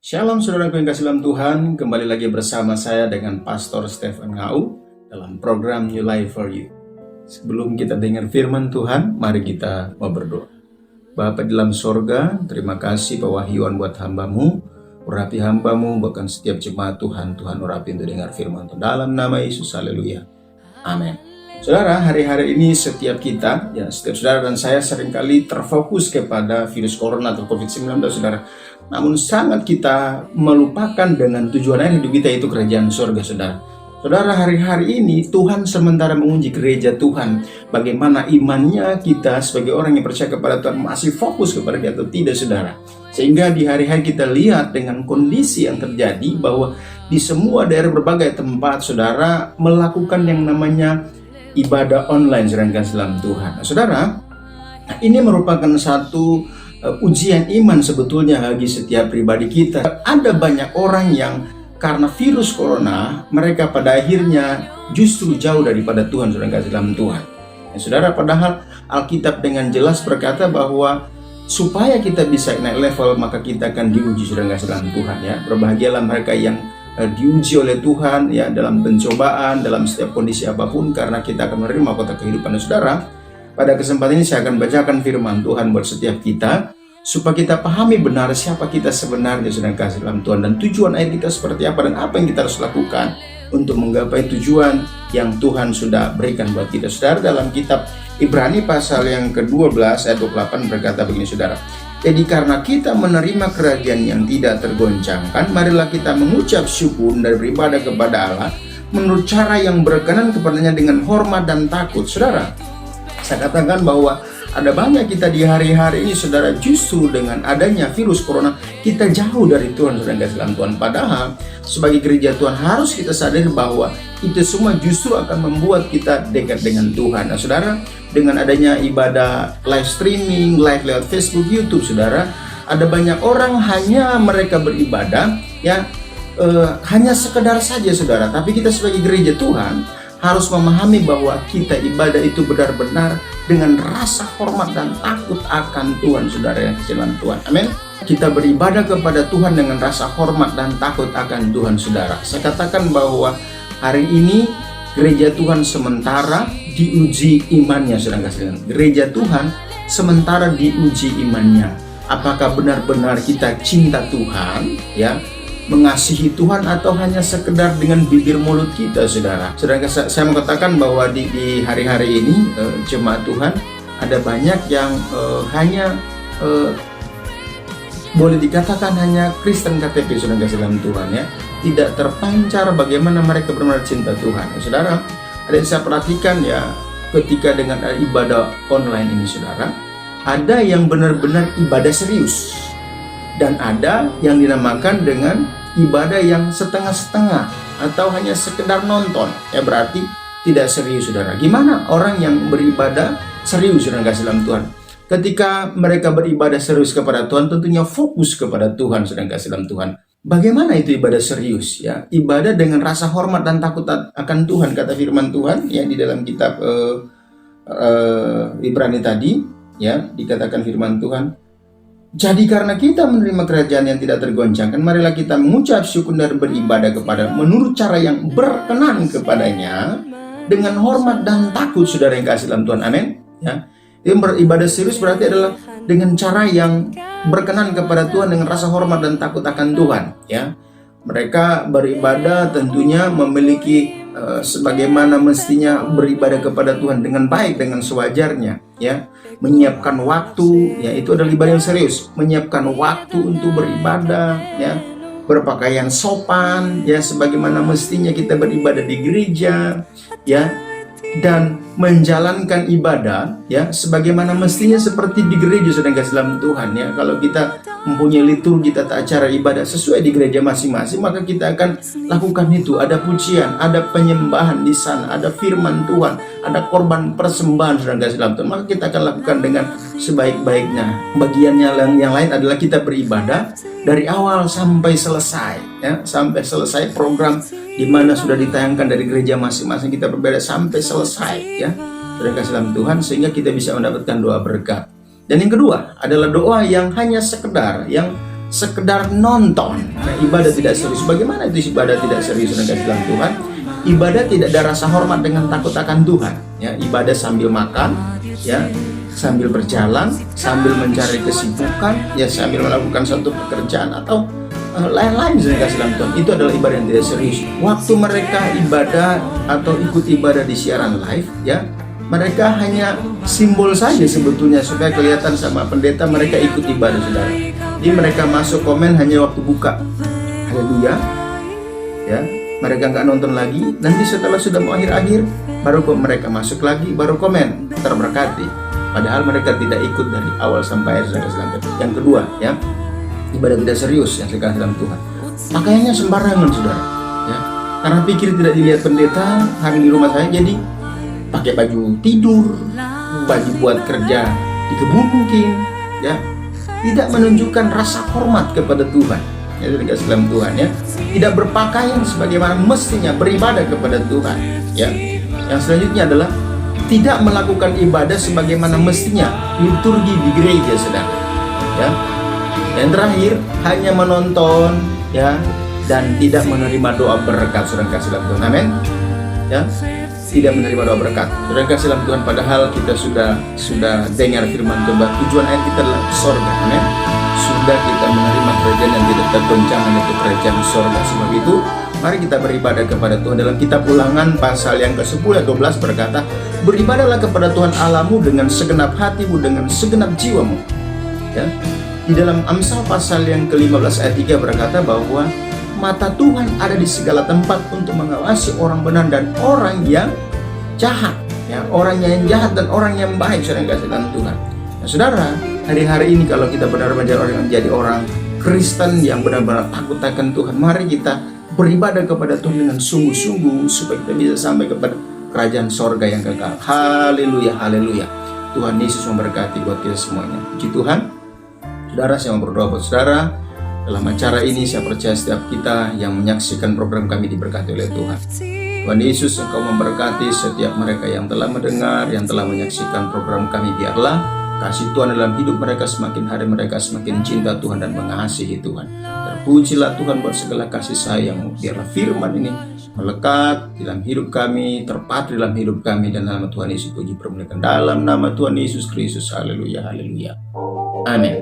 Shalom saudaraku yang kasih dalam Tuhan, kembali lagi bersama saya dengan Pastor Stephen Ngau dalam program New Life for You. Sebelum kita dengar firman Tuhan, mari kita mau berdoa. Bapa di dalam sorga, terima kasih pewahyuan buat hambamu, urapi hambamu, bahkan setiap jemaat Tuhan urapi untuk dengar firman Tuhan. Dalam nama Yesus, haleluya. Amin. Saudara, hari-hari ini setiap saudara dan saya seringkali terfokus kepada virus corona atau COVID-19, saudara. Namun sangat kita melupakan dengan tujuan akhir hidup kita, itu kerajaan surga, saudara. Saudara, hari-hari ini Tuhan sementara menguji gereja Tuhan. Bagaimana imannya kita sebagai orang yang percaya kepada Tuhan masih fokus kepada Dia atau tidak, saudara. Sehingga di hari-hari kita lihat dengan kondisi yang terjadi bahwa di semua daerah berbagai tempat, saudara, melakukan yang namanya ibadah online, sedangkan dalam Tuhan. Nah, saudara, ini merupakan satu ujian iman sebetulnya bagi setiap pribadi kita. Ada banyak orang yang karena virus corona, mereka pada akhirnya justru jauh daripada Tuhan, sedangkan dalam Tuhan. Nah, saudara, padahal Alkitab dengan jelas berkata bahwa supaya kita bisa naik level, maka kita akan diuji, sedangkan dalam Tuhan. Ya, berbahagialah mereka yang diuji oleh Tuhan ya dalam pencobaan, dalam setiap kondisi apapun, karena kita akan menerima kota kehidupan. Saudara, pada kesempatan ini saya akan bacakan firman Tuhan buat setiap kita supaya kita pahami benar siapa kita sebenarnya sedang kasih dalam Tuhan, dan tujuan ayat kita seperti apa, dan apa yang kita harus lakukan untuk menggapai tujuan yang Tuhan sudah berikan buat kita. Saudara, dalam kitab Ibrani pasal yang ke-12 ayat 28 berkata begini, saudara. Jadi karena kita menerima kerajaan yang tidak tergoncangkan, marilah kita mengucap syukur dan beribadah kepada Allah menurut cara yang berkenan kepadanya dengan hormat dan takut. Saudara, saya katakan bahwa ada banyak kita di hari-hari ini, saudara, justru dengan adanya virus corona kita jauh dari Tuhan, saudara, dalam Tuhan. Padahal sebagai gereja Tuhan harus kita sadar bahwa itu semua justru akan membuat kita dekat dengan Tuhan. Nah, saudara, dengan adanya ibadah live streaming, live lewat Facebook, YouTube, saudara, ada banyak orang hanya mereka beribadah ya hanya sekedar saja, saudara. Tapi kita sebagai gereja Tuhan harus memahami bahwa kita ibadah itu benar-benar dengan rasa hormat dan takut akan Tuhan, saudara yang dalam Tuhan. Amin. Kita beribadah kepada Tuhan dengan rasa hormat dan takut akan Tuhan, saudara. Saya katakan bahwa hari ini gereja Tuhan sementara diuji imannya, saudara sekalian. Gereja Tuhan sementara diuji imannya. Apakah benar-benar kita cinta Tuhan, ya, mengasihi Tuhan, atau hanya sekedar dengan bibir mulut kita, saudara. Saudara, saya mengatakan bahwa di hari-hari ini jemaat Tuhan ada banyak yang hanya boleh dikatakan hanya Kristen KTP, saudara dalam Tuhan, ya. Tidak terpancar bagaimana mereka benar-benar cinta Tuhan. Ya, saudara, ada yang saya perhatikan ya, ketika dengan ibadah online ini, saudara, ada yang benar-benar ibadah serius, dan ada yang dinamakan dengan ibadah yang setengah-setengah atau hanya sekedar nonton. Ya, berarti tidak serius, saudara. Gimana orang yang beribadah serius, saudara kasih dalam Tuhan? Ketika mereka beribadah serius kepada Tuhan, tentunya fokus kepada Tuhan, saudara kasih dalam Tuhan. Bagaimana itu ibadah serius, ya? Ibadah dengan rasa hormat dan takut akan Tuhan, kata firman Tuhan ya di dalam kitab Ibrani tadi, ya, dikatakan firman Tuhan. Jadi karena kita menerima kerajaan yang tidak tergoncangkan, marilah kita mengucap syukur dan beribadah kepada menurut cara yang berkenan kepadanya dengan hormat dan takut, saudara yang kasih dalam Tuhan. Amin. Ya. Yang beribadah serius berarti adalah dengan cara yang berkenan kepada Tuhan dengan rasa hormat dan takut akan Tuhan, ya. Mereka beribadah tentunya memiliki sebagaimana mestinya beribadah kepada Tuhan dengan baik, dengan sewajarnya, ya. Menyiapkan waktu, ya, itu adalah ibadah yang serius. Menyiapkan waktu untuk beribadah, ya. Berpakaian sopan, ya, sebagaimana mestinya kita beribadah di gereja, ya. Dan menjalankan ibadah ya sebagaimana mestinya seperti di gereja, saudara dalam Tuhan, ya. Kalau kita mempunyai liturgi tata acara ibadah sesuai di gereja masing-masing, maka kita akan lakukan itu. Ada pujian, ada penyembahan di sana, ada firman Tuhan, ada korban persembahan, saudara dalam Tuhan, maka kita akan lakukan dengan sebaik-baiknya. Bagiannya yang lain adalah kita beribadah dari awal sampai selesai, ya, sampai selesai program di mana sudah ditayangkan dari gereja masing-masing, kita berbeda sampai selesai, ya, saudara kasih dalam Tuhan, sehingga kita bisa mendapatkan doa berkat. Dan yang kedua adalah doa yang hanya sekedar, yang sekedar nonton. Nah, ibadah tidak serius. Bagaimana itu ibadah tidak serius dengan kasih dalam Tuhan? Ibadah tidak ada rasa hormat dengan takut akan Tuhan. Ya, ibadah sambil makan, ya, sambil berjalan, sambil mencari kesibukan, ya, sambil melakukan suatu pekerjaan atau lain-lain dengan kasih dalam Tuhan. Itu adalah ibadah yang tidak serius. Waktu mereka ibadah atau ikut ibadah di siaran live, ya, mereka hanya simbol saja sebetulnya supaya kelihatan sama pendeta mereka ikut ibadah, saudara. Jadi mereka masuk komen hanya waktu buka. Haleluya. Ya, mereka nggak nonton lagi. Nanti setelah sudah mau akhir-akhir, baru mereka masuk lagi, baru komen terberkati. Padahal mereka tidak ikut dari awal sampai akhir, saudara. Yang kedua, ya, ibadah tidak serius yang saya kasih dalam Tuhan. Pakaiannya sembarangan, saudara. Ya, karena pikir tidak dilihat pendeta hari di rumah saya, jadi pakai baju tidur, baju buat kerja di kebun mungkin, ya, tidak menunjukkan rasa hormat kepada Tuhan. Ya, dikasih dalam Tuhan, ya, tidak berpakaian sebagaimana mestinya beribadah kepada Tuhan. Ya, yang selanjutnya adalah tidak melakukan ibadah sebagaimana mestinya liturgi di gereja, saudara. Ya, yang terakhir hanya menonton, ya, dan tidak menerima doa berkat, saudara kasih dalam Tuhan. Amin. Ya, tidak menerima doa berkat. Saudara kasih dalam Tuhan, padahal kita sudah dengar firman Tuhan bahwa tujuan akhir kita adalah sorga. Amin. Sudah kita menerima kerajaan yang tidak tergoncang, yaitu kerajaan sorga. Sebab itu, mari kita beribadah kepada Tuhan. Dalam kitab Ulangan pasal yang ke-10 ayat 12 berkata, beribadahlah kepada Tuhan Allahmu dengan segenap hatimu, dengan segenap jiwamu. Ya. Di dalam Amsal pasal yang ke-15 ayat 3 berkata bahwa mata Tuhan ada di segala tempat untuk mengawasi orang benar dan orang yang jahat, ya, orang yang jahat dan orang yang baik, saudara kasih dalam Tuhan. Nah, saudara, hari-hari ini kalau kita benar-benar menjadi orang Kristen yang benar-benar takut akan Tuhan, mari kita beribadah kepada Tuhan dengan sungguh-sungguh supaya kita bisa sampai kepada kerajaan sorga yang kekal. Haleluya, haleluya. Tuhan Yesus memberkati buat kita semuanya. Puji Tuhan. Saudara, saya mau berdoa buat saudara. Dalam acara ini saya percaya setiap kita yang menyaksikan program kami diberkati oleh Tuhan. Tuhan Yesus, Engkau memberkati setiap mereka yang telah mendengar, yang telah menyaksikan program kami. Biarlah kasih Tuhan dalam hidup mereka semakin hari mereka semakin cinta Tuhan dan mengasihi Tuhan. Terpujilah Tuhan buat segala kasih sayang-Mu. Biarlah firman ini melekat dalam hidup kami, terpatri dalam hidup kami, dan nama Tuhan Yesus puji permuliakan dalam nama Tuhan Yesus Kristus. Haleluya, haleluya. Amin.